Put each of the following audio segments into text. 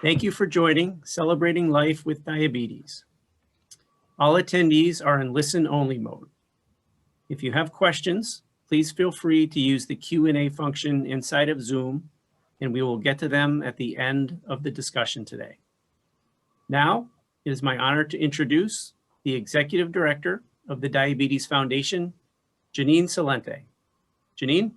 Thank you for joining Celebrating Life with Diabetes. All attendees are in listen-only mode. If you have questions, please feel free to use the Q&A function inside of Zoom, and we will get to them at the end of the discussion today. Now, it is my honor to introduce the Executive Director of the Diabetes Foundation, Ginine Cilenti. Ginine?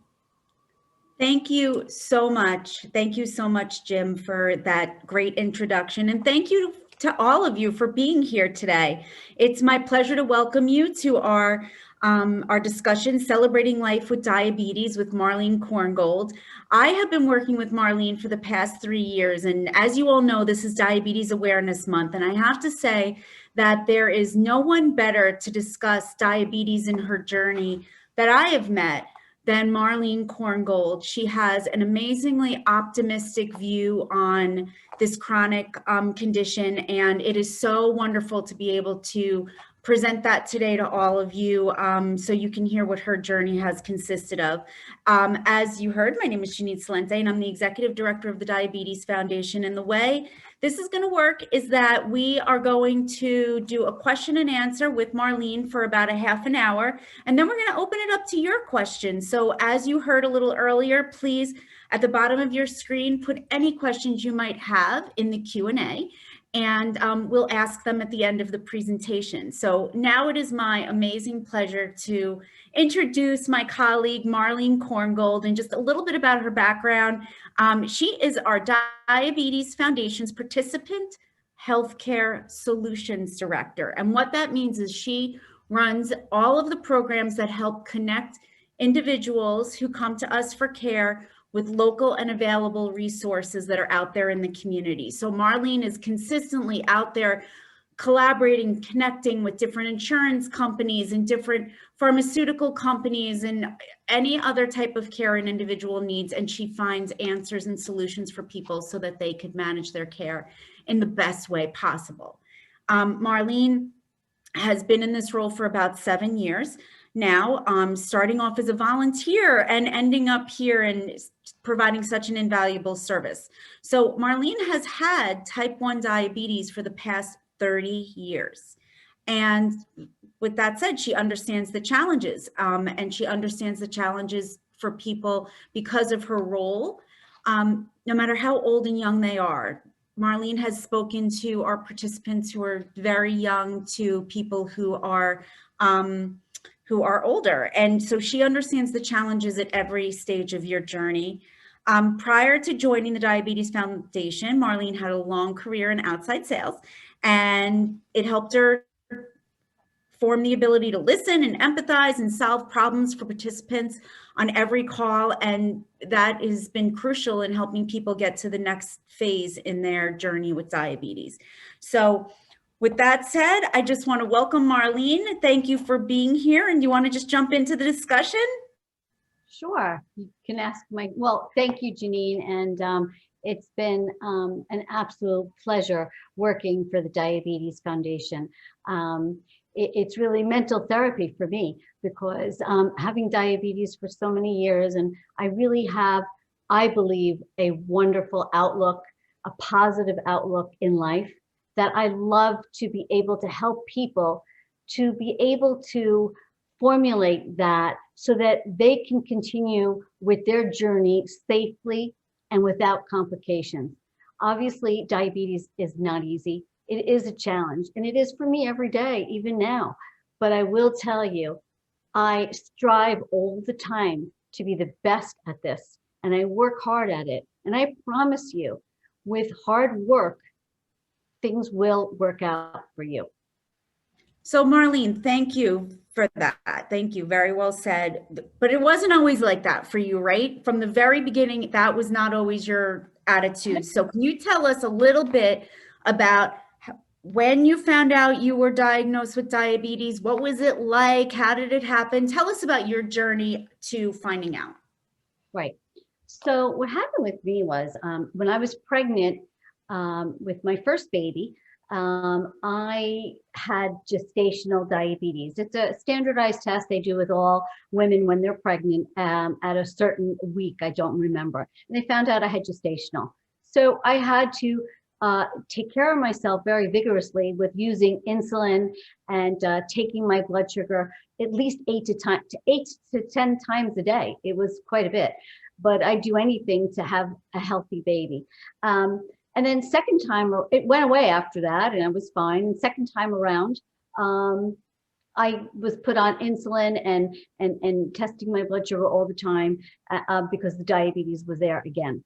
Thank you so much. Thank you so much, Jim, for that great introduction. And thank you to all of you for being here today. It's my pleasure to welcome you to our discussion, Celebrating Life with Diabetes with Marlene Korngold. I have been working with Marlene for the past 3 years. And as you all know, this is Diabetes Awareness Month. And I have to say that there is no one better to discuss diabetes in her journey that I have met than Marlene Korngold. She has an amazingly optimistic view on this chronic condition, and it is so wonderful to be able to present that today to all of you so you can hear what her journey has consisted of. As you heard, my name is Ginine Cilenti, and I'm the Executive Director of the Diabetes Foundation. And the way this is going to work is that we are going to do a question and answer with Marlene for about a half an hour, and then we're going to open it up to your questions. So as you heard a little earlier, please, at the bottom of your screen, put any questions you might have in the Q&A, and we'll ask them at the end of the presentation. So now it is my amazing pleasure to introduce my colleague, Marlene Korngold, and just a little bit about her background. She is our Diabetes Foundation's Participant Healthcare Solutions Director. And what that means is she runs all of the programs that help connect individuals who come to us for care with local and available resources that are out there in the community. So Marlene is consistently out there collaborating, connecting with different insurance companies and different pharmaceutical companies and any other type of care an individual needs. And she finds answers and solutions for people so that they could manage their care in the best way possible. Marlene has been in this role for about 7 years now, starting off as a volunteer and ending up here and providing such an invaluable service. So Marlene has had type 1 diabetes for the past 30 years. And with that said, she understands the challenges, and she understands the challenges for people because of her role, no matter how old and young they are. Marlene has spoken to our participants who are very young to people who are older. And so she understands the challenges at every stage of your journey. Prior to joining the Diabetes Foundation, Marlene had a long career in outside sales, and it helped her form the ability to listen and empathize and solve problems for participants on every call. And that has been crucial in helping people get to the next phase in their journey with diabetes. So with that said, I just want to welcome Marlene. Thank you for being here. And you want to just jump into the discussion? Sure. You can ask well, thank you, Ginine. And it's been an absolute pleasure working for the Diabetes Foundation. It's really mental therapy for me because having diabetes for so many years, and I really have, I believe, a wonderful outlook, a positive outlook in life, that I love to be able to help people to be able to formulate that so that they can continue with their journey safely and without complications. Obviously, diabetes is not easy. It is a challenge, and it is for me every day, even now. But I will tell you, I strive all the time to be the best at this, and I work hard at it. And I promise you, with hard work, things will work out for you. So Marlene, thank you for that. Thank you. Very well said. But it wasn't always like that for you, right? From the very beginning, that was not always your attitude. So can you tell us a little bit about when you found out you were diagnosed with diabetes? What was it like? How did it happen? Tell us about your journey to finding out. Right. So what happened with me was when I was pregnant with my first baby, I had gestational diabetes. It's a standardized test they do with all women when they're pregnant at a certain week, I don't remember. And they found out I had gestational. So I had to take care of myself very vigorously with using insulin and taking my blood sugar at least 8 to 10 times a day. It was quite a bit, but I'd do anything to have a healthy baby. And then second time, it went away after that and I was fine. And second time around, I was put on insulin and testing my blood sugar all the time because the diabetes was there again.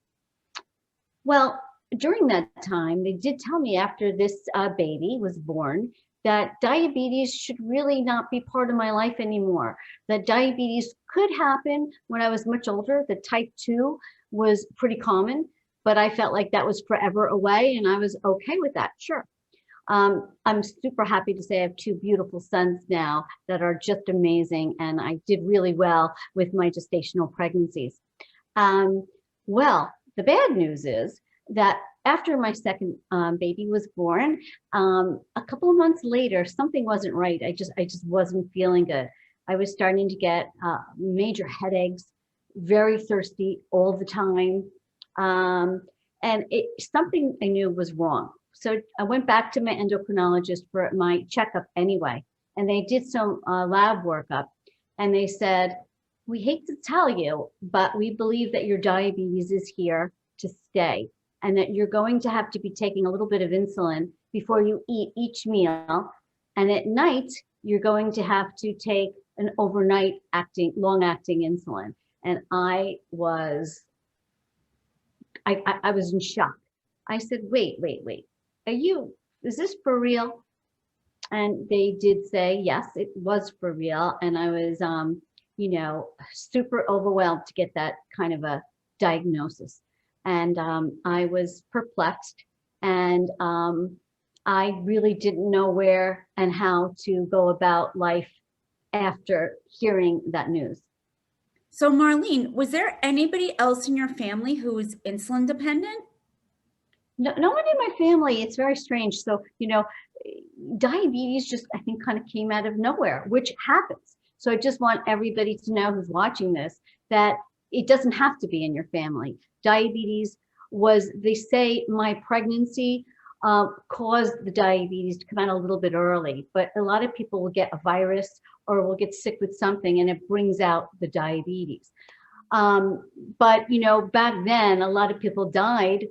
Well, during that time, they did tell me after this baby was born that diabetes should really not be part of my life anymore. That diabetes could happen when I was much older. The type 2 was pretty common, but I felt like that was forever away and I was okay with that, sure. I'm super happy to say I have 2 beautiful sons now that are just amazing, and I did really well with my gestational pregnancies. Well, the bad news is that after my second baby was born, a couple of months later, something wasn't right. I just wasn't feeling good. I was starting to get major headaches, very thirsty all the time, and something I knew was wrong. So I went back to my endocrinologist for my checkup anyway, and they did some lab workup, and they said, we hate to tell you, but we believe that your diabetes is here to stay and that you're going to have to be taking a little bit of insulin before you eat each meal. And at night, you're going to have to take an overnight long-acting insulin. And I was in shock. I said, wait. Is this for real? And they did say, yes, it was for real. And I was, super overwhelmed to get that kind of a diagnosis. And I was perplexed, and I really didn't know where and how to go about life after hearing that news. So Marlene, was there anybody else in your family who was insulin dependent? No one in my family. It's very strange. So, diabetes just, I think, kind of came out of nowhere, which happens. So I just want everybody to know who's watching this, that it doesn't have to be in your family. Diabetes they say my pregnancy caused the diabetes to come out a little bit early, but a lot of people will get a virus or will get sick with something and it brings out the diabetes. But, back then, a lot of people died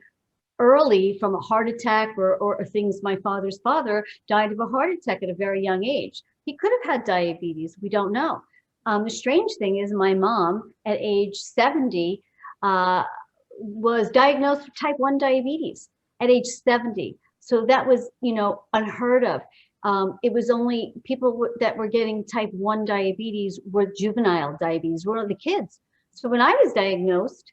early from a heart attack or things. My father's father died of a heart attack at a very young age. He could have had diabetes. We don't know. The strange thing is my mom at age 70 was diagnosed with type 1 diabetes at age 70. So that was, unheard of. It was only people that were getting type 1 diabetes were juvenile diabetes, were the kids. So when I was diagnosed,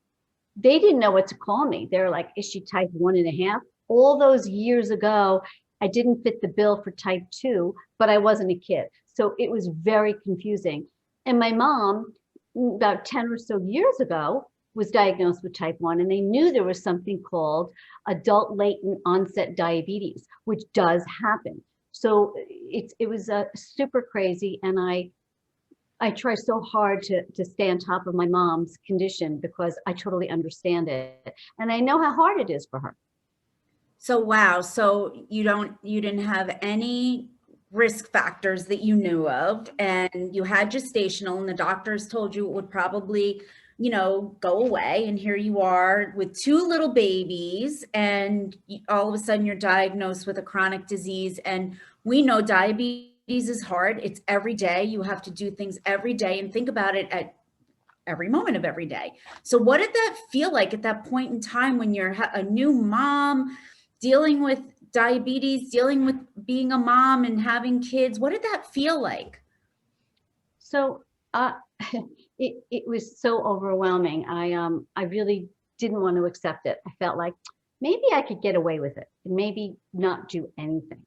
they didn't know what to call me. They were like, is she type 1.5? All those years ago, I didn't fit the bill for type 2, but I wasn't a kid. So it was very confusing. And my mom, about 10 or so years ago, was diagnosed with type 1, and they knew there was something called adult latent onset diabetes, which does happen. So it was super crazy, and I try so hard to stay on top of my mom's condition because I totally understand it, and I know how hard it is for her. So wow, so you didn't have any risk factors that you knew of, and you had gestational, and the doctors told you it would probably, go away, and here you are with 2 little babies, and all of a sudden you're diagnosed with a chronic disease. And we know diabetes is hard. It's every day. You have to do things every day and think about it at every moment of every day. So what did that feel like at that point in time when you're a new mom, dealing with diabetes, dealing with being a mom and having kids? What did that feel like? So it was so overwhelming. I really didn't want to accept it. I felt like maybe I could get away with it and maybe not do anything.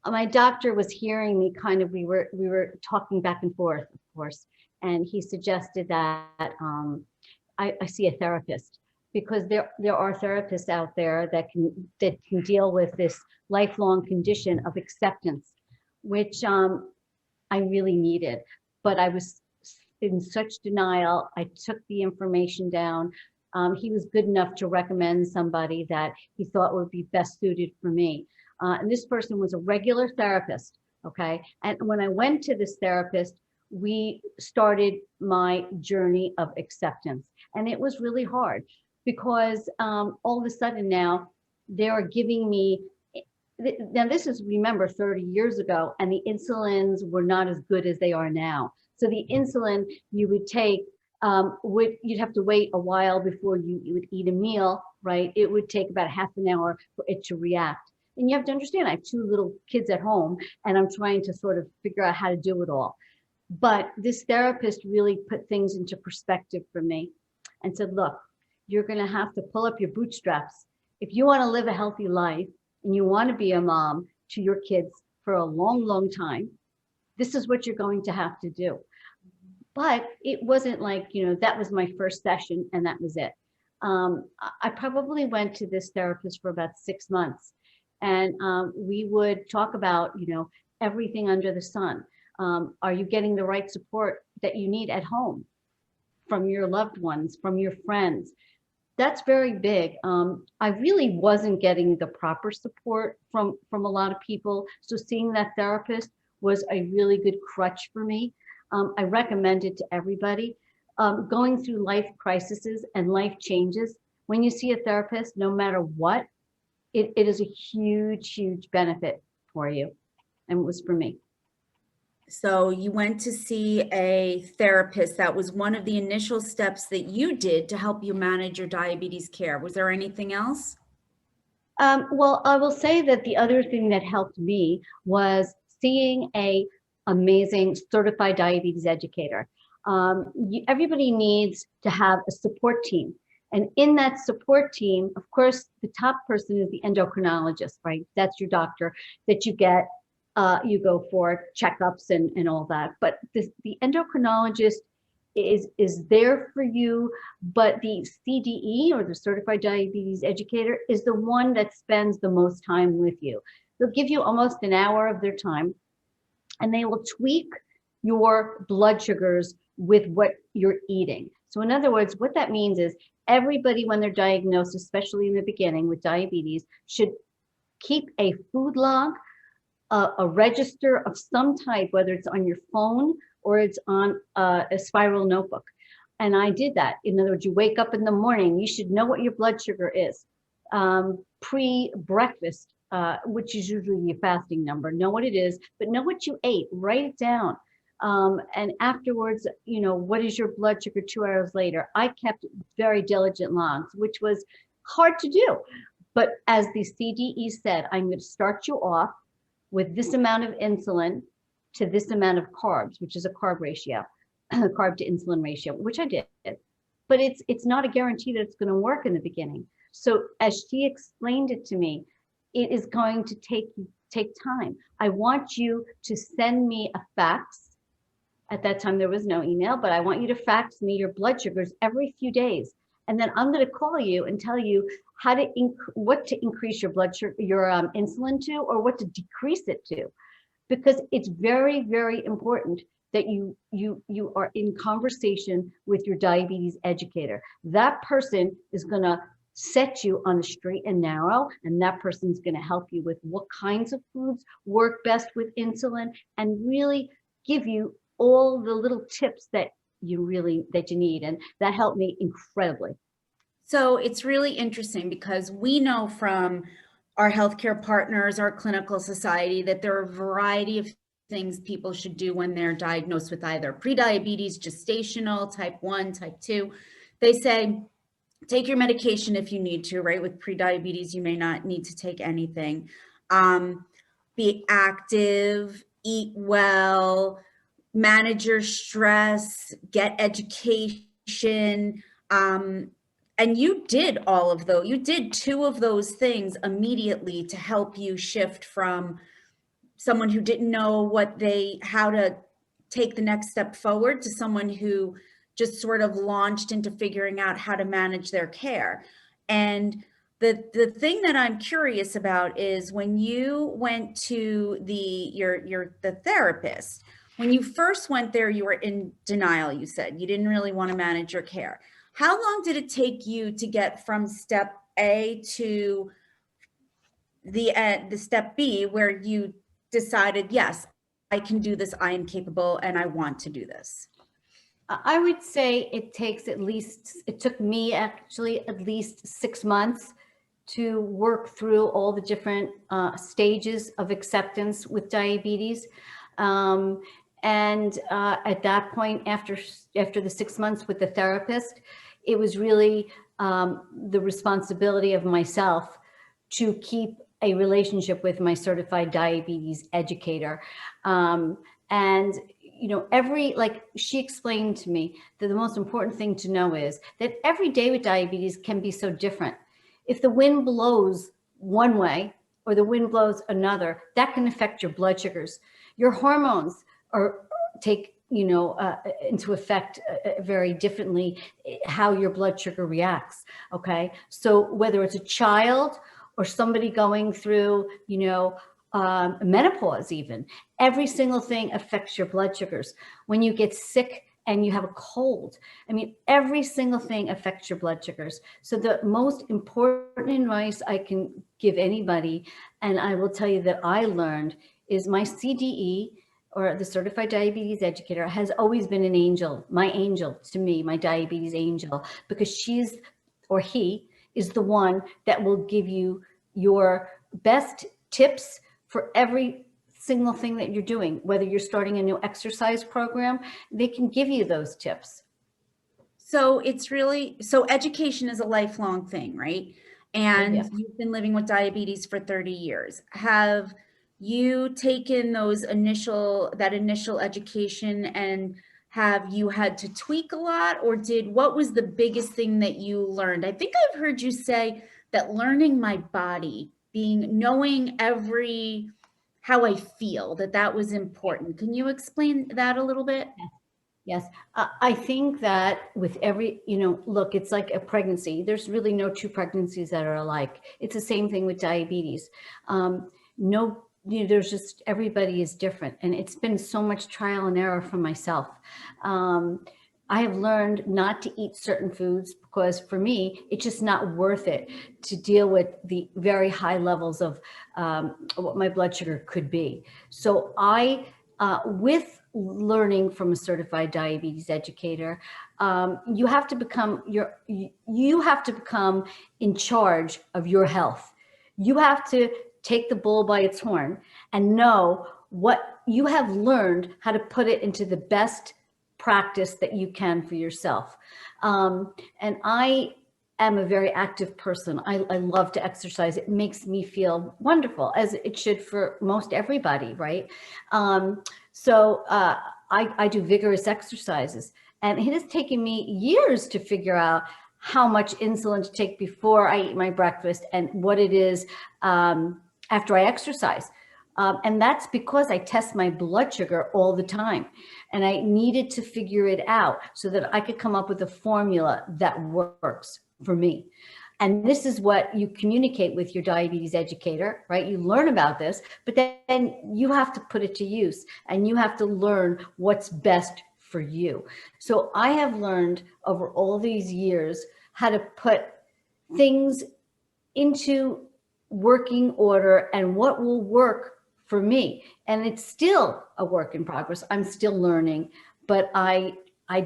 My doctor was hearing me kind of, we were talking back and forth, of course, and he suggested that I see a therapist, because there are therapists out there that can deal with this lifelong condition of acceptance, which I really needed. But I was in such denial. I took the information down. He was good enough to recommend somebody that he thought would be best suited for me. And this person was a regular therapist, okay? And when I went to this therapist, we started my journey of acceptance. And it was really hard because all of a sudden now they are giving me, now this is, remember, 30 years ago, and the insulins were not as good as they are now. So the insulin you would take, you'd have to wait a while before you would eat a meal, right? It would take about half an hour for it to react. And you have to understand, I have 2 little kids at home, and I'm trying to sort of figure out how to do it all. But this therapist really put things into perspective for me and said, look, you're going to have to pull up your bootstraps. If you want to live a healthy life and you want to be a mom to your kids for a long, long time, this is what you're going to have to do. But it wasn't like, you know, that was my first session and that was it. I probably went to this therapist for about 6 months, and we would talk about, you know, everything under the sun. Are you getting the right support that you need at home from your loved ones, from your friends? That's very big. I really wasn't getting the proper support from a lot of people. So seeing that therapist was a really good crutch for me. I recommend it to everybody. Going through life crises and life changes, when you see a therapist, no matter what, it is a huge, huge benefit for you. And it was for me. So you went to see a therapist. That was one of the initial steps that you did to help you manage your diabetes care. Was there anything else? Well, I will say that the other thing that helped me was seeing a amazing certified diabetes educator. Everybody needs to have a support team. And in that support team, of course, the top person is the endocrinologist, right? That's your doctor that you get. You go for checkups and all that. But the endocrinologist is there for you, but the CDE, or the Certified Diabetes Educator, is the one that spends the most time with you. They'll give you almost an hour of their time, and they will tweak your blood sugars with what you're eating. So in other words, what that means is everybody, when they're diagnosed, especially in the beginning with diabetes, should keep a food log, a register of some type, whether it's on your phone or it's on a spiral notebook. And I did that. In other words, you wake up in the morning, you should know what your blood sugar is. Pre-breakfast, which is usually your fasting number, know what it is, but know what you ate, write it down. And afterwards, you know, what is your blood sugar 2 hours later? I kept very diligent logs, which was hard to do. But as the CDE said, I'm going to start you off with this amount of insulin to this amount of carbs, which is a carb ratio, carb to insulin ratio, which I did. But it's not a guarantee that it's going to work in the beginning. So as she explained it to me, it is going to take time. I want you to send me a fax. At that time, there was no email, but I want you to fax me your blood sugars every few days. And then I'm going to call you and tell you how to what to increase your blood sugar, your insulin to, or what to decrease it to, because it's very, very important that you are in conversation with your diabetes educator. That person is going to set you on the straight and narrow, and that person's going to help you with what kinds of foods work best with insulin, and really give you all the little tips that you need. And that helped me incredibly. So it's really interesting because we know from our healthcare partners, our clinical society, that there are a variety of things people should do when they're diagnosed with either prediabetes, gestational, type 1, type 2. They say, take your medication if you need to, right? With prediabetes, you may not need to take anything. Be active, eat well, manage your stress, get education. And you did all of those. You did 2 of those things immediately to help you shift from someone who didn't know how to take the next step forward to someone who just sort of launched into figuring out how to manage their care. And the thing that I'm curious about is when you went to the therapist, when you first went there, you were in denial, you said. You didn't really want to manage your care. how long did it take you to get from step A to the step B where you decided, yes, I can do this, I am capable, and I want to do this? I would say it took me actually at least 6 months to work through all the different stages of acceptance with diabetes. At that point, after the 6 months with the therapist, it was really the responsibility of myself to keep a relationship with my certified diabetes educator. And like she explained to me that the most important thing to know is that every day with diabetes can be so different. If the wind blows one way or the wind blows another, that can affect your blood sugars. Your hormones take into effect very differently how your blood sugar reacts. Okay, so whether it's a child or somebody going through menopause, even every single thing affects your blood sugars. When you get sick and you have a cold, I mean, every single thing affects your blood sugars. So the most important advice I can give anybody, and I will tell you that I learned, is my CDE, or the Certified Diabetes Educator, has always been an angel, my angel to me, my diabetes angel, because she's, or he, is the one that will give you your best tips for every single thing that you're doing. Whether you're starting a new exercise program, they can give you those tips. So so education is a lifelong thing, right? And Yes. you've been living with diabetes for 30 years. Have you taken that initial education, and have you had to tweak a lot, or what was the biggest thing that you learned? I think I've heard you say that learning my body, knowing how I feel, that was important. Can you explain that a little bit? Yes, I think that with every, look, it's like a pregnancy. There's really no two pregnancies that are alike. It's the same thing with diabetes. There's just, everybody is different. And it's been so much trial and error for myself. I have learned not to eat certain foods because for me, it's just not worth it to deal with the very high levels of what my blood sugar could be. So with learning from a certified diabetes educator, you have to become in charge of your health. You have to take the bull by its horn and know what you have learned, how to put it into the best practice that you can for yourself. And I am a very active person. I love to exercise. It makes me feel wonderful, as it should for most everybody, right? So I do vigorous exercises, and it has taken me years to figure out how much insulin to take before I eat my breakfast and what it is after I exercise. And that's because I test my blood sugar all the time. And I needed to figure it out so that I could come up with a formula that works for me. And this is what you communicate with your diabetes educator, right? You learn about this, but then you have to put it to use and you have to learn what's best for you. So I have learned over all these years how to put things into working order and what will work for me. And it's still a work in progress. I'm still learning, but I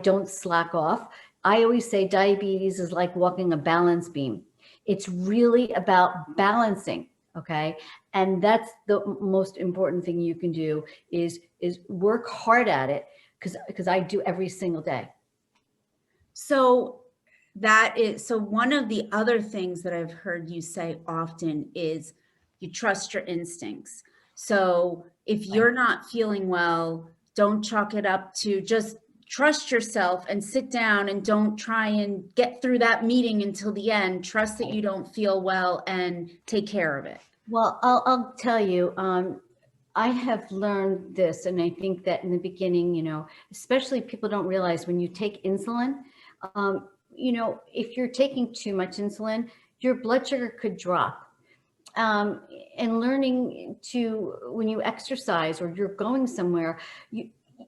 don't slack off. I always say diabetes is like walking a balance beam. It's really about balancing, okay? And that's the most important thing you can do is work hard at it, because I do every single day. So one of the other things that I've heard you say often is you trust your instincts. So if you're not feeling well, don't chalk it up to just trust yourself and sit down and don't try and get through that meeting until the end. Trust that you don't feel well and take care of it. Well, I'll tell you, I have learned this, and I think that in the beginning, especially people don't realize when you take insulin, if you're taking too much insulin, your blood sugar could drop. And learning when you exercise or you're going somewhere,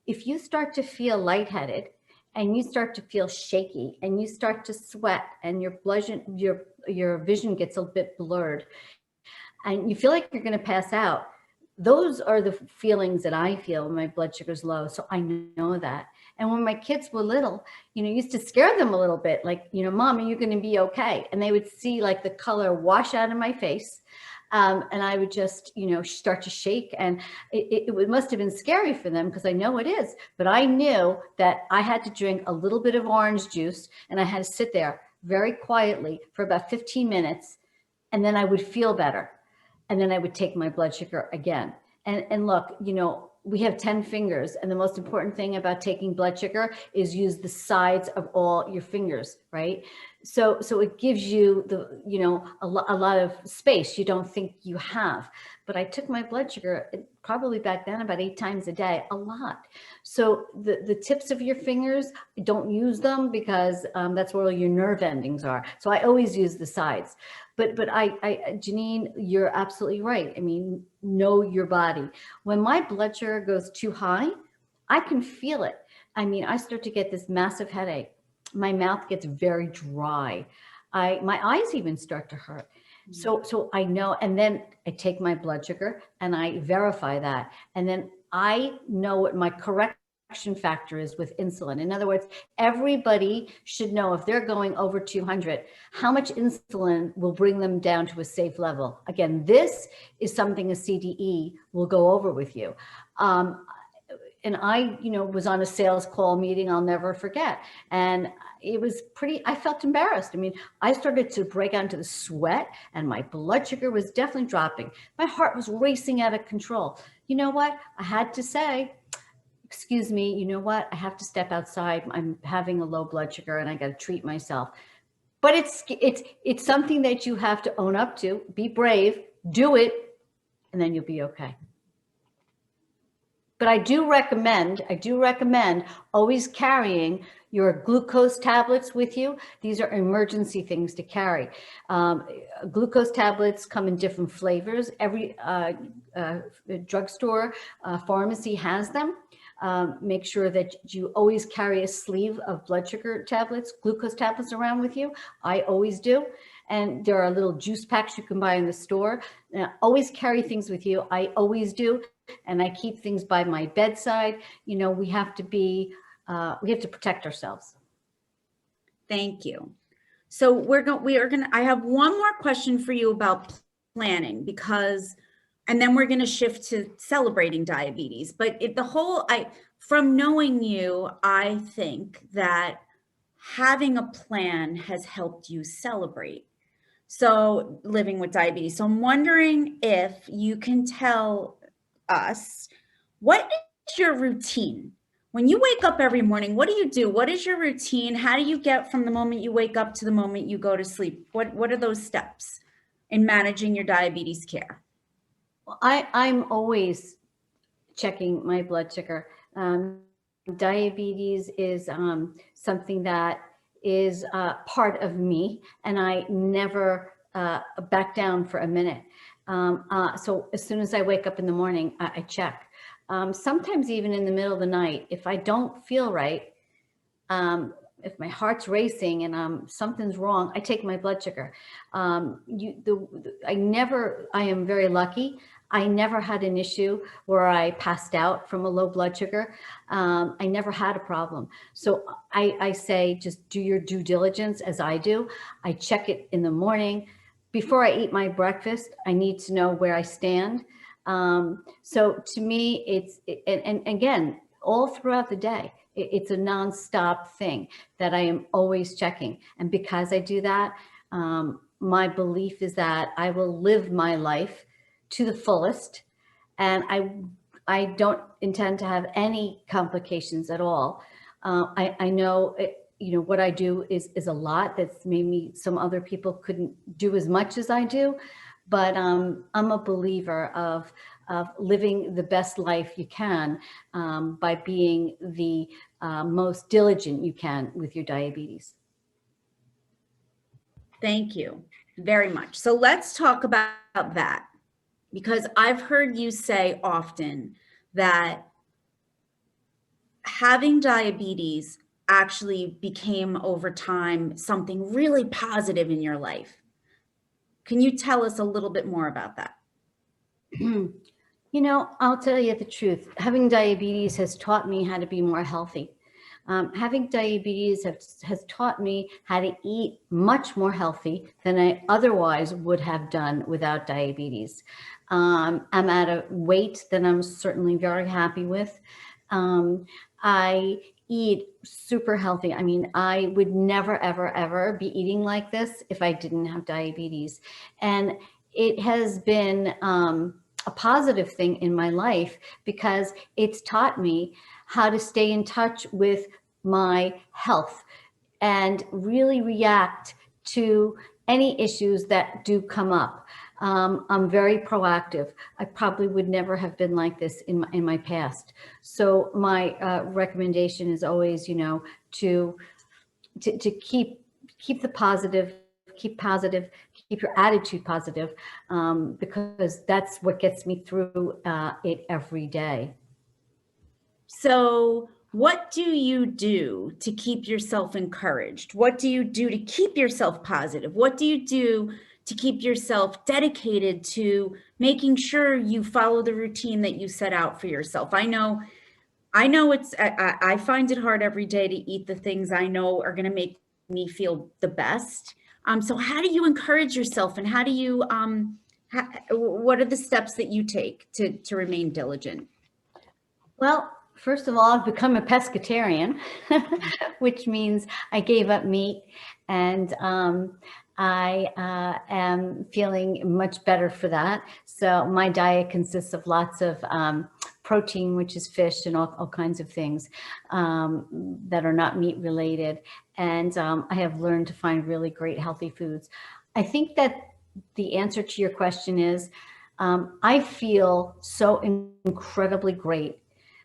if you start to feel lightheaded and you start to feel shaky and you start to sweat and your vision gets a bit blurred and you feel like you're going to pass out. Those are the feelings that I feel when my blood sugar's low. So I know that. And when my kids were little, used to scare them a little bit, like, Mom, are you going to be okay? And they would see like the color wash out of my face. And I would just, start to shake. And it must have been scary for them because I know it is. But I knew that I had to drink a little bit of orange juice and I had to sit there very quietly for about 15 minutes. And then I would feel better. And then I would take my blood sugar again. And look, we have 10 fingers. And the most important thing about taking blood sugar is use the sides of all your fingers, right? So it gives you a lot of space you don't think you have. But I took my blood sugar probably back then about 8 times a day, a lot. So the tips of your fingers, don't use them because that's where all your nerve endings are. So I always use the sides. But Ginine, you're absolutely right. I mean, know your body. When my blood sugar goes too high, I can feel it. I mean, I start to get this massive headache. My mouth gets very dry. My eyes even start to hurt. So I know, and then I take my blood sugar and I verify that. And then I know what my correction factor is with insulin. In other words, everybody should know if they're going over 200, how much insulin will bring them down to a safe level. Again, this is something a CDE will go over with you. And I, was on a sales call meeting I'll never forget. And it was I felt embarrassed. I mean, I started to break out into the sweat and my blood sugar was definitely dropping. My heart was racing out of control. You know what? I had to say, excuse me, you know what? I have to step outside. I'm having a low blood sugar and I got to treat myself. But it's something that you have to own up to. Be brave, do it, and then you'll be okay. But I do recommend always carrying your glucose tablets with you. These are emergency things to carry. Glucose tablets come in different flavors. Every drugstore, pharmacy has them. Make sure that you always carry a sleeve of blood sugar tablets, glucose tablets around with you. I always do. And there are little juice packs you can buy in the store. Always carry things with you. I always do. And I keep things by my bedside. We have to protect ourselves. Thank you. So I have one more question for you about planning and then we're going to shift to celebrating diabetes. But from knowing you, I think that having a plan has helped you celebrate. So living with diabetes. So I'm wondering if you can tell us, what is your routine? When you wake up every morning, what do you do? What is your routine? How do you get from the moment you wake up to the moment you go to sleep? What are those steps in managing your diabetes care? Well, I'm always checking my blood sugar. Diabetes is something that is part of me, and I never back down for a minute. So as soon as I wake up in the morning, I check. Sometimes even in the middle of the night, if I don't feel right, if my heart's racing and something's wrong, I take my blood sugar. I am very lucky. I never had an issue where I passed out from a low blood sugar. I never had a problem. So I say, just do your due diligence as I do. I check it in the morning. Before I eat my breakfast, I need to know where I stand. So to me, and again, all throughout the day, it's a nonstop thing that I am always checking. And because I do that, my belief is that I will live my life to the fullest. And I don't intend to have any complications at all. I know, what I do is a lot that's maybe some other people couldn't do as much as I do, but I'm a believer of living the best life you can by being the most diligent you can with your diabetes. Thank you very much. So let's talk about that, because I've heard you say often that having diabetes actually became over time something really positive in your life. Can you tell us a little bit more about that? You know, I'll tell you the truth. Having diabetes has taught me how to be more healthy. Having diabetes has taught me how to eat much more healthy than I otherwise would have done without diabetes. I'm at a weight that I'm certainly very happy with. I eat super healthy. I mean, I would never, ever, ever be eating like this if I didn't have diabetes. And it has been a positive thing in my life because it's taught me how to stay in touch with my health and really react to any issues that do come up. I'm very proactive. I probably would never have been like this in my past. So my recommendation is always, you know, to keep the positive, keep positive, keep your attitude positive, because that's what gets me through it every day. So what do you do to keep yourself encouraged? What do you do to keep yourself positive? What do you do to keep yourself dedicated to making sure you follow the routine that you set out for yourself? I know I find it hard every day to eat the things I know are going to make me feel the best. So how do you encourage yourself, and how do you, what are the steps that you take to remain diligent? Well, first of all, I've become a pescatarian, which means I gave up meat, and I am feeling much better for that. So my diet consists of lots of protein, which is fish and all kinds of things that are not meat related. And I have learned to find really great healthy foods. I think that the answer to your question is I feel so incredibly great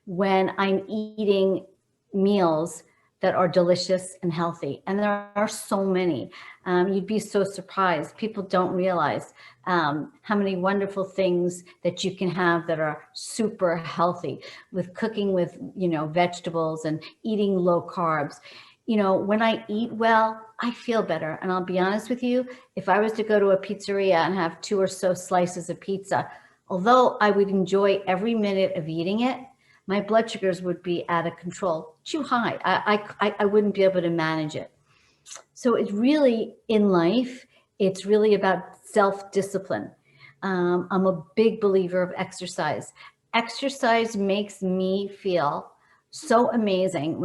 when I'm eating meals that are delicious and healthy. And there are so many. You'd be so surprised. People don't realize how many wonderful things that you can have that are super healthy, with cooking with, you know, vegetables and eating low carbs. You know, when I eat well, I feel better. And I'll be honest with you, if I was to go to a pizzeria and have 2 or so slices of pizza, although I would enjoy every minute of eating it, my blood sugars would be out of control, too high. I wouldn't be able to manage it. So it's really, in life, it's really about self-discipline. I'm a big believer of exercise. Exercise makes me feel so amazing.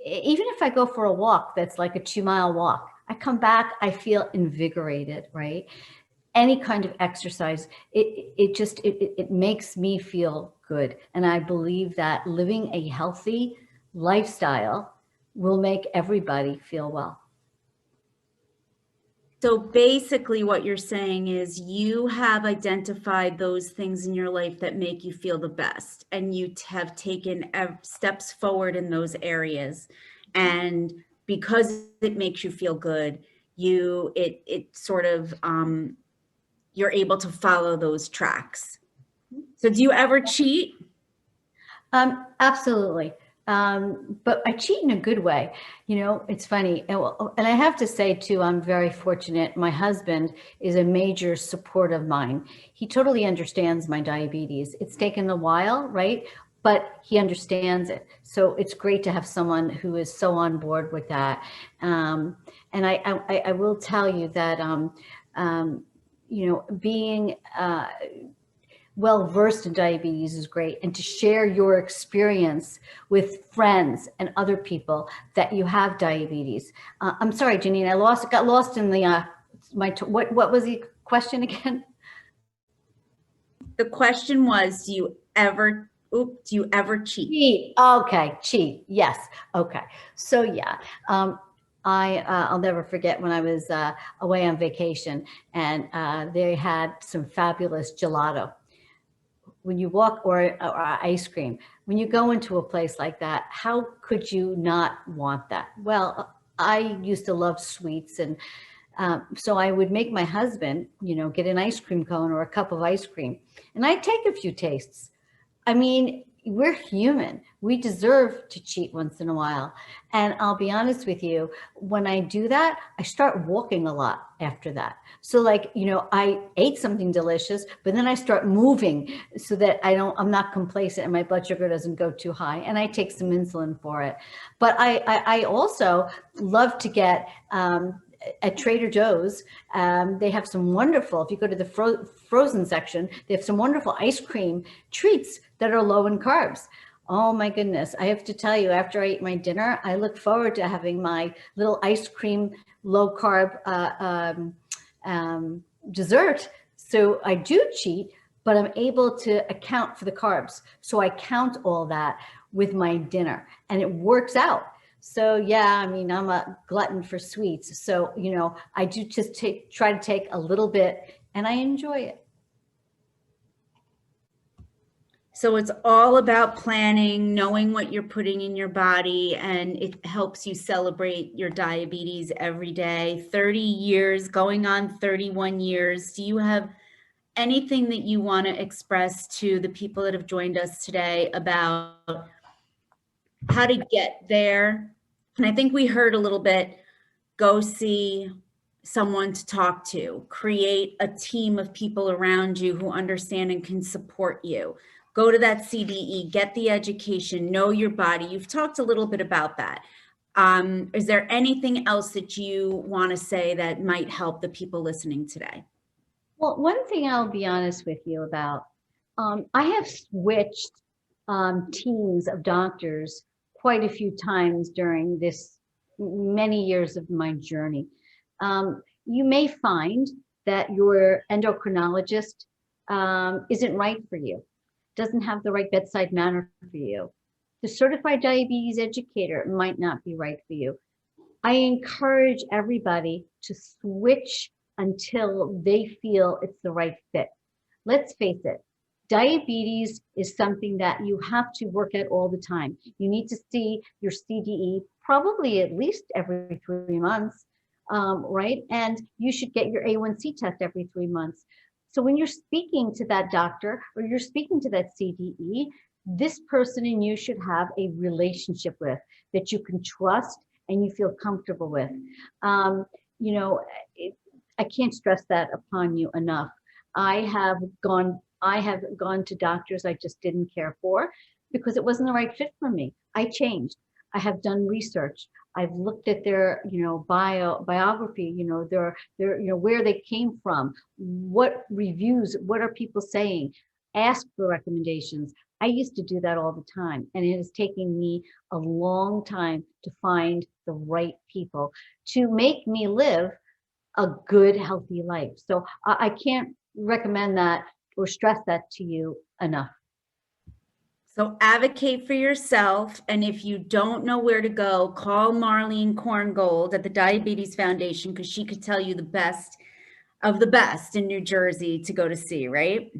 Even if I go for a walk that's like a 2-mile walk, I come back, I feel invigorated, right? Any kind of exercise, it makes me feel good. And I believe that living a healthy lifestyle will make everybody feel well. So basically what you're saying is you have identified those things in your life that make you feel the best, and you have taken steps forward in those areas. And because it makes you feel good, it sort of, you're able to follow those tracks. So do you ever cheat? Absolutely. But I cheat in a good way. You know, it's funny. And I have to say too, I'm very fortunate. My husband is a major support of mine. He totally understands my diabetes. It's taken a while, right? But he understands it. So it's great to have someone who is so on board with that. And I will tell you that, you know, being well-versed in diabetes is great, and to share your experience with friends and other people that you have diabetes. I'm sorry, Ginine, got lost in the, what was the question again? The question was, do you ever cheat? Cheat, okay, cheat, yes, okay. So yeah, I'll never forget when I was away on vacation, and they had some fabulous gelato. When you walk, or ice cream, when you go into a place like that, how could you not want that? Well, I used to love sweets, and so I would make my husband, you know, get an ice cream cone or a cup of ice cream, and I'd take a few tastes. I mean, we're human. We deserve to cheat once in a while. And I'll be honest with you, when I do that, I start walking a lot after that. So like, I ate something delicious, but then I start moving so that I'm not complacent and my blood sugar doesn't go too high. And I take some insulin for it. But I also love to get, at Trader Joe's, they have some wonderful, if you go to the frozen section, they have some wonderful ice cream treats that are low in carbs. Oh my goodness. I have to tell you, after I eat my dinner, I look forward to having my little ice cream, low carb dessert. So I do cheat, but I'm able to account for the carbs. So I count all that with my dinner and it works out. So yeah, I mean, I'm a glutton for sweets. So, I do just try to take a little bit and I enjoy it. So it's all about planning, knowing what you're putting in your body, and it helps you celebrate your diabetes every day. 30 years, going on 31 years. Do you have anything that you want to express to the people that have joined us today about how to get there? And I think we heard a little bit, go see someone to talk to, create a team of people around you who understand and can support you. Go to that CDE, get the education, know your body. You've talked a little bit about that. Is there anything else that you want to say that might help the people listening today? Well, one thing I'll be honest with you about, I have switched teams of doctors quite a few times during this many years of my journey. You may find that your endocrinologist isn't right for you, doesn't have the right bedside manner for you. The certified diabetes educator might not be right for you. I encourage everybody to switch until they feel it's the right fit. Let's face it, diabetes is something that you have to work at all the time. You need to see your CDE probably at least every 3 months, right? And you should get your A1C test every 3 months. So when you're speaking to that doctor or you're speaking to that CDE, this person and you should have a relationship with that you can trust and you feel comfortable with. I can't stress that upon you enough. I have gone to doctors I just didn't care for because it wasn't the right fit for me. I changed. I have done research. I've looked at their, biography, their, where they came from, what reviews, what are people saying, ask for recommendations. I used to do that all the time, and it has taken me a long time to find the right people to make me live a good, healthy life. So I can't recommend that or stress that to you enough. So advocate for yourself. And if you don't know where to go, call Marlene Korngold at the Diabetes Foundation, because she could tell you the best of the best in New Jersey to go to see, right?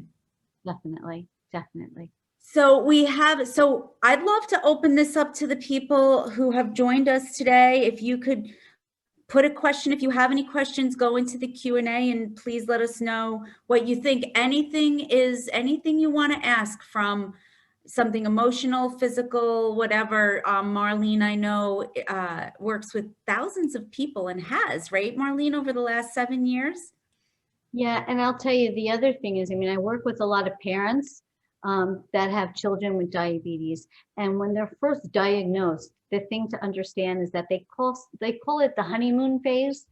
Definitely, definitely. So I'd love to open this up to the people who have joined us today. If you could put a question, if you have any questions, go into the Q&A and please let us know what you think. Anything you want to ask, from something emotional, physical, whatever. Marlene, I know, works with thousands of people and has, right, Marlene, over the last 7 years? Yeah, and I'll tell you, the other thing is, I work with a lot of parents that have children with diabetes. And when they're first diagnosed, the thing to understand is that they call it the honeymoon phase.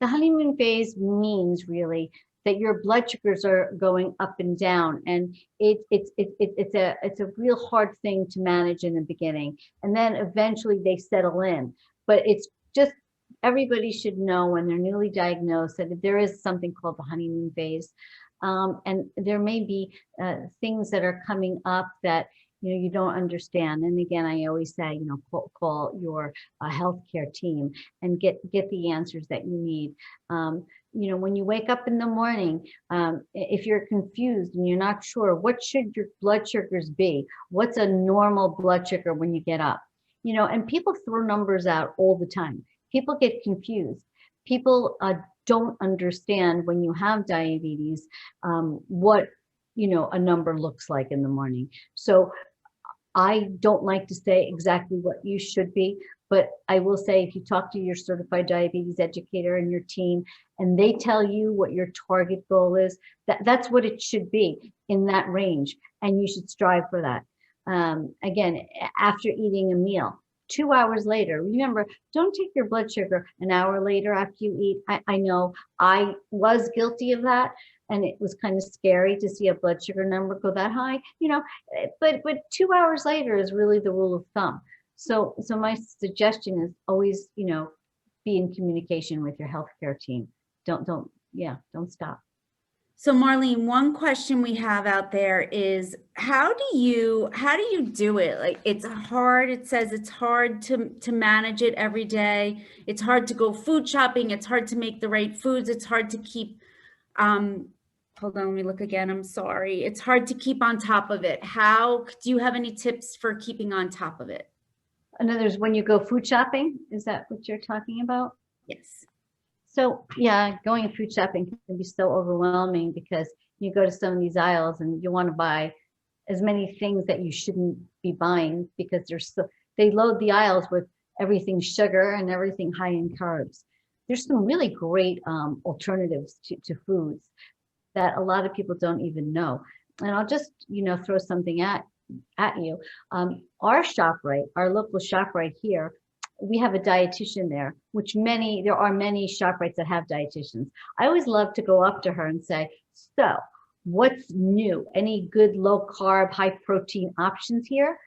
The honeymoon phase means really that your blood sugars are going up and down, and it's a real hard thing to manage in the beginning, and then eventually they settle in. But it's just, everybody should know when they're newly diagnosed that there is something called the honeymoon phase, and there may be things that are coming up that you don't understand. And again, I always say, call your healthcare team and get the answers that you need. When you wake up in the morning, if you're confused and you're not sure, what should your blood sugars be? What's a normal blood sugar when you get up? And people throw numbers out all the time. People get confused. People don't understand when you have diabetes, what a number looks like in the morning. So I don't like to say exactly what you should be, but I will say if you talk to your certified diabetes educator and your team, and they tell you what your target goal is, that's what it should be in that range, and you should strive for that. Again, after eating a meal, 2 hours later, remember, don't take your blood sugar an hour later after you eat. I know I was guilty of that, and it was kind of scary to see a blood sugar number go that high, but 2 hours later is really the rule of thumb. So my suggestion is always, be in communication with your healthcare team. Don't stop. So Marlene, one question we have out there is how do you do it? Like, it's hard. It says it's hard to manage it every day. It's hard to go food shopping. It's hard to make the right foods. It's hard to keep, hold on, let me look again. I'm sorry. It's hard to keep on top of it. How do you have any tips for keeping on top of it? In other words, when you go food shopping, is that what you're talking about? Yes. So yeah, going food shopping can be so overwhelming because you go to some of these aisles and you want to buy as many things that you shouldn't be buying because they load the aisles with everything sugar and everything high in carbs. There's some really great alternatives to foods that a lot of people don't even know. And I'll just, throw something at you. Our ShopRite, our local ShopRite here, we have a dietitian there, there are many ShopRites that have dietitians. I always love to go up to her and say, so what's new? Any good low carb, high protein options here?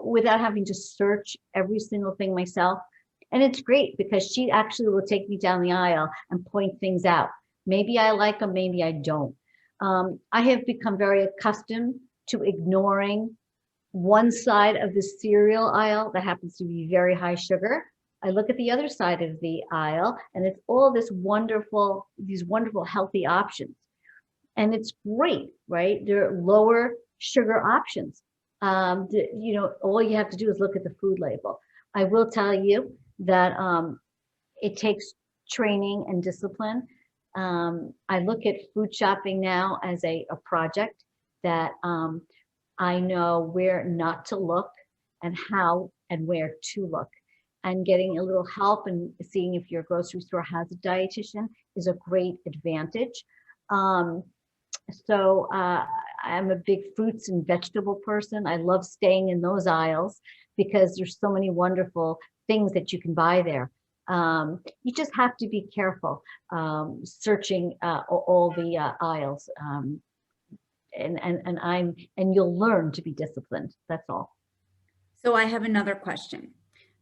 Without having to search every single thing myself. And it's great because she actually will take me down the aisle and point things out. Maybe I like them, maybe I don't. I have become very accustomed to ignoring one side of the cereal aisle that happens to be very high sugar. I look at the other side of the aisle and it's all these wonderful healthy options. And it's great, right? They're lower sugar options. All you have to do is look at the food label. I will tell you that it takes training and discipline. I look at food shopping now as a project that I know where not to look and how and where to look. And getting a little help and seeing if your grocery store has a dietitian is a great advantage. I'm a big fruits and vegetable person. I love staying in those aisles because there's so many wonderful things that you can buy there. You just have to be careful searching all the aisles. And you'll learn to be disciplined. That's all. So I have another question.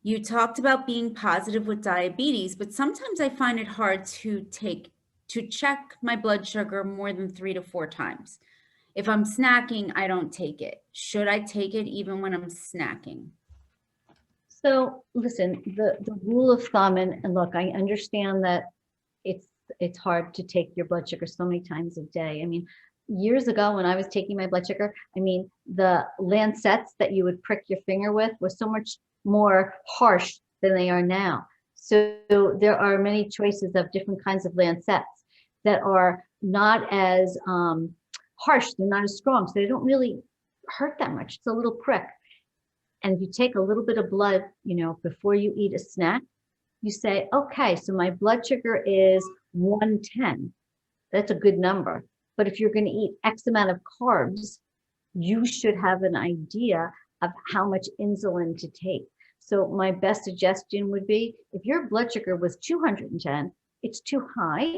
You talked about being positive with diabetes, but sometimes I find it hard to check my blood sugar more than 3 to 4 times. If I'm snacking, I don't take it. Should I take it even when I'm snacking? So listen, the rule of thumb, and look, I understand that it's hard to take your blood sugar so many times a day. I mean, years ago when I was taking my blood sugar, the lancets that you would prick your finger with was so much more harsh than they are now. So there are many choices of different kinds of lancets that are not as harsh, they're not as strong, so they don't really hurt that much. It's a little prick. And if you take a little bit of blood, before you eat a snack, you say, okay, so my blood sugar is 110. That's a good number. But if you're going to eat X amount of carbs, you should have an idea of how much insulin to take. So my best suggestion would be if your blood sugar was 210, it's too high,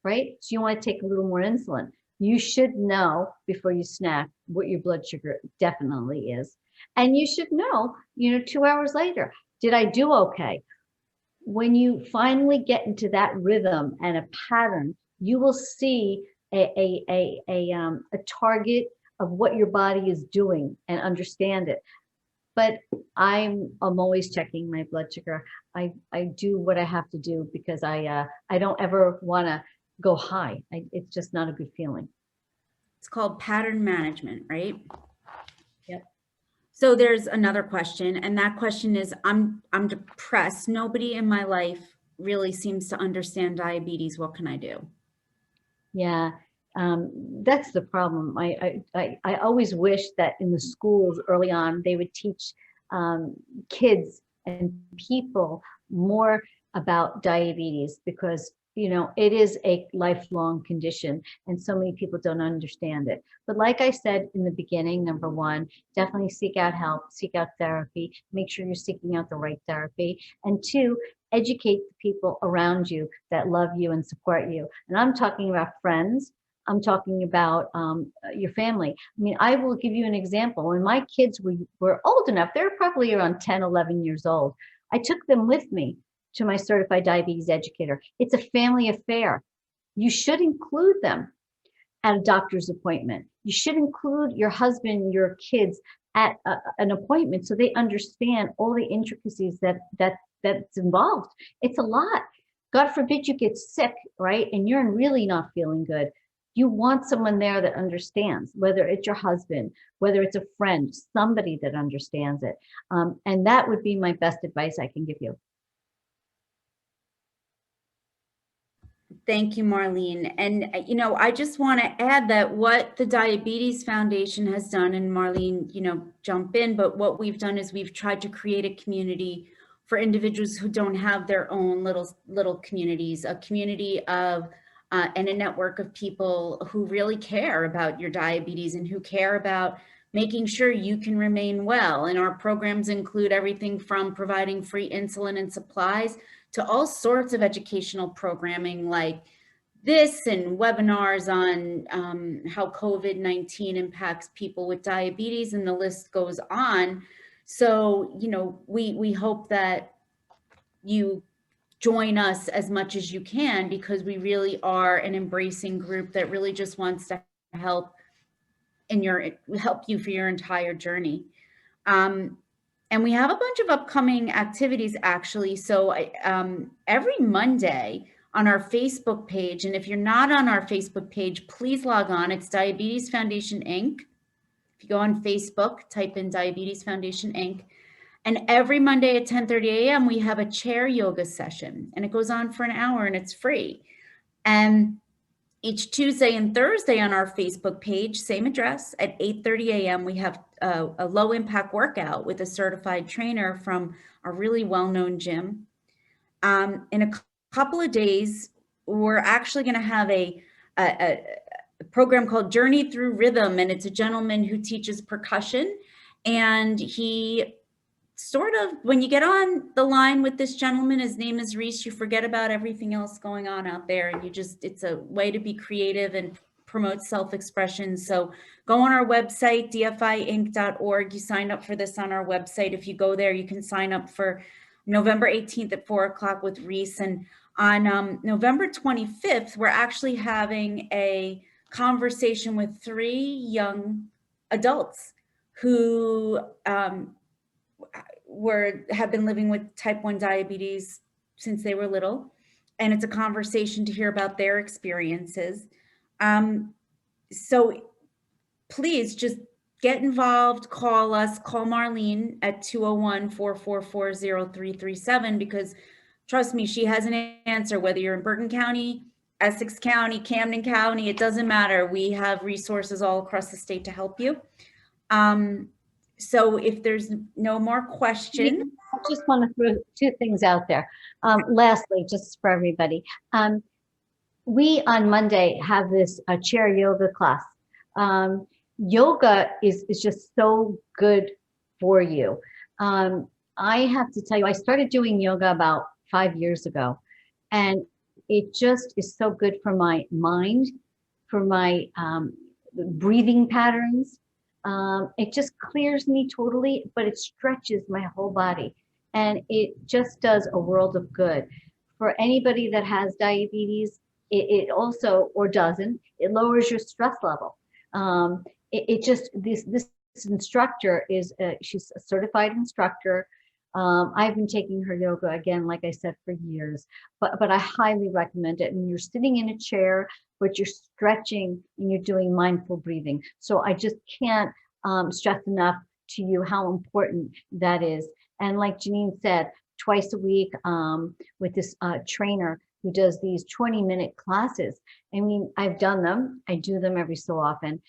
right? So you want to take a little more insulin. You should know before you snack what your blood sugar definitely is. And you should know, 2 hours later, did I do okay? When you finally get into that rhythm and a pattern, you will see a target of what your body is doing and understand it. But I'm always checking my blood sugar. I do what I have to do because I don't ever want to go high. It's just not a good feeling. It's called pattern management, right? Yep. So there's another question, and that question is, I'm depressed. Nobody in my life really seems to understand diabetes. What can I do? Yeah, That's the problem. I always wish that in the schools early on, they would teach kids and people more about diabetes, because it is a lifelong condition and so many people don't understand it. But like I said in the beginning, number one, definitely seek out help, seek out therapy, make sure you're seeking out the right therapy. And two, educate the people around you that love you and support you. And I'm talking about friends. I'm talking about your family. I mean, I will give you an example. When my kids were old enough, they were probably around 10, 11 years old. I took them with me to my certified diabetes educator. It's a family affair. You should include them at a doctor's appointment. You should include your husband, your kids at an appointment so they understand all the intricacies that's involved. It's a lot. God forbid you get sick, right? And you're really not feeling good. You want someone there that understands, whether it's your husband, whether it's a friend, somebody that understands it. And that would be my best advice I can give you. Thank you, Marlene. And, I just want to add that what the Diabetes Foundation has done, and Marlene, jump in, but what we've done is we've tried to create a community for individuals who don't have their own little communities, a community of and a network of people who really care about your diabetes and who care about making sure you can remain well. And our programs include everything from providing free insulin and supplies to all sorts of educational programming like this and webinars on how COVID-19 impacts people with diabetes, and the list goes on. So, we hope that you join us as much as you can, because we really are an embracing group that really just wants to help you for your entire journey. And we have a bunch of upcoming activities, actually. So every Monday on our Facebook page, and if you're not on our Facebook page, please log on. It's Diabetes Foundation, Inc. If you go on Facebook, type in Diabetes Foundation, Inc. And every Monday at 10:30 a.m., we have a chair yoga session, and it goes on for an hour and it's free. And each Tuesday and Thursday on our Facebook page, same address, at 8:30 a.m., we have a low impact workout with a certified trainer from a really well-known gym. In a couple of days, we're actually going to have a program called Journey Through Rhythm, and it's a gentleman who teaches percussion. And he when you get on the line with this gentleman, his name is Reese, you forget about everything else going on out there, and it's a way to be creative and promote self-expression. So go on our website, dfiinc.org. You sign up for this on our website. If you go there, you can sign up for November 18th at 4:00 with Reese. And on November 25th, we're actually having a conversation with 3 young adults who have been living with type 1 diabetes since they were little. And it's a conversation to hear about their experiences. So please just get involved, call us, call Marlene at 201-444-0337, because trust me, she has an answer, whether you're in Bergen County, Essex County, Camden County, it doesn't matter. We have resources all across the state to help you. So if there's no more questions. I just want to throw 2 things out there. Lastly, just for everybody, we on Monday have this chair yoga class. Yoga is just so good for you. I have to tell you, I started doing yoga about 5 years ago, and it just is so good for my mind, for my breathing patterns. It just clears me totally, but it stretches my whole body, and it just does a world of good. For anybody that has diabetes, it also, or doesn't, it lowers your stress level. This instructor she's a certified instructor. I've been taking her yoga, again, like I said, for years, but I highly recommend it. And you're sitting in a chair, but you're stretching and you're doing mindful breathing. So I just can't stress enough to you how important that is. And like Ginine said, twice a week with this trainer who does these 20-minute classes. I mean, I've done them. I do them every so often.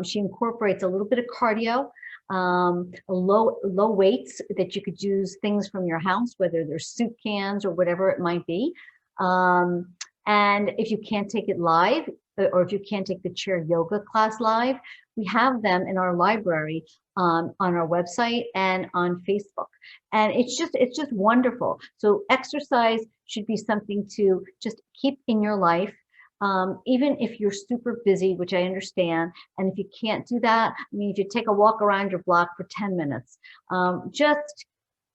She incorporates a little bit of cardio, low weights that you could use things from your house, whether they're soup cans or whatever it might be. And if you can't take it live, or if you can't take the chair yoga class live, we have them in our library on our website and on Facebook. And it's just wonderful. So exercise should be something to just keep in your life. Even if you're super busy, which I understand, and if you can't do that, I mean, if you take a walk around your block for 10 minutes, just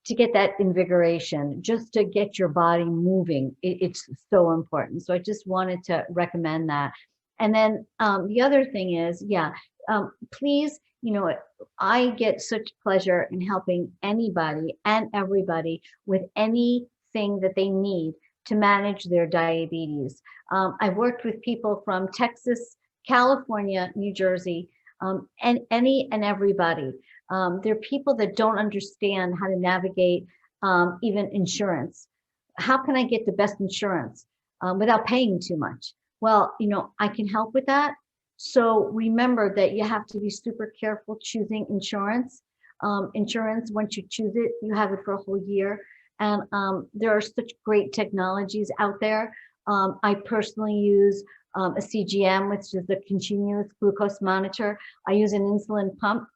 to get that invigoration, just to get your body moving, it's so important. So I just wanted to recommend that. And then the other thing is, please, you know, I get such pleasure in helping anybody and everybody with anything that they need to manage their diabetes. I've worked with people from Texas, California, New Jersey, and any and everybody. There are people that don't understand how to navigate even insurance. How can I get the best insurance without paying too much? Well, you know, I can help with that. So remember that you have to be super careful choosing insurance. Insurance, once you choose it, you have it for a whole year. And there are such great technologies out there. I personally use a CGM, which is the continuous glucose monitor. I use an insulin pump.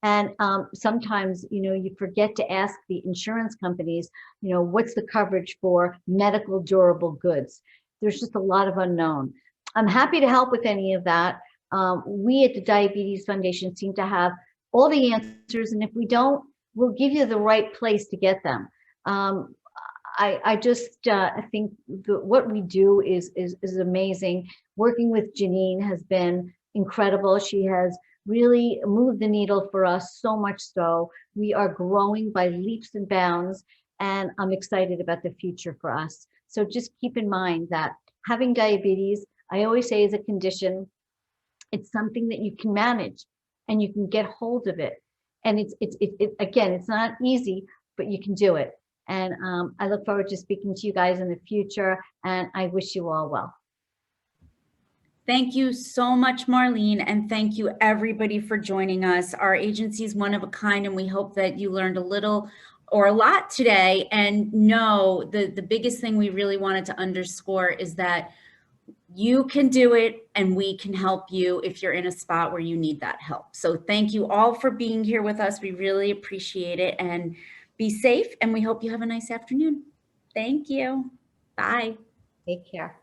And sometimes, you know, you forget to ask the insurance companies, you know, what's the coverage for medical durable goods? There's just a lot of unknown. I'm happy to help with any of that. We at the Diabetes Foundation seem to have all the answers. And if we don't, we'll give you the right place to get them. I just think what we do is amazing. Working with Ginine has been incredible. She has really moved the needle for us, so much so. We are growing by leaps and bounds, and I'm excited about the future for us. So just keep in mind that having diabetes, I always say, is a condition. It's something that you can manage and you can get hold of it. And again, it's not easy, but you can do it. And I look forward to speaking to you guys in the future, and I wish you all well. Thank you so much, Marlene, and thank you everybody for joining us. Our agency is one of a kind, and we hope that you learned a little or a lot today. And no, the biggest thing we really wanted to underscore is that you can do it, and we can help you if you're in a spot where you need that help. So thank you all for being here with us. We really appreciate it, and be safe, and we hope you have a nice afternoon. Thank you. Bye. Take care.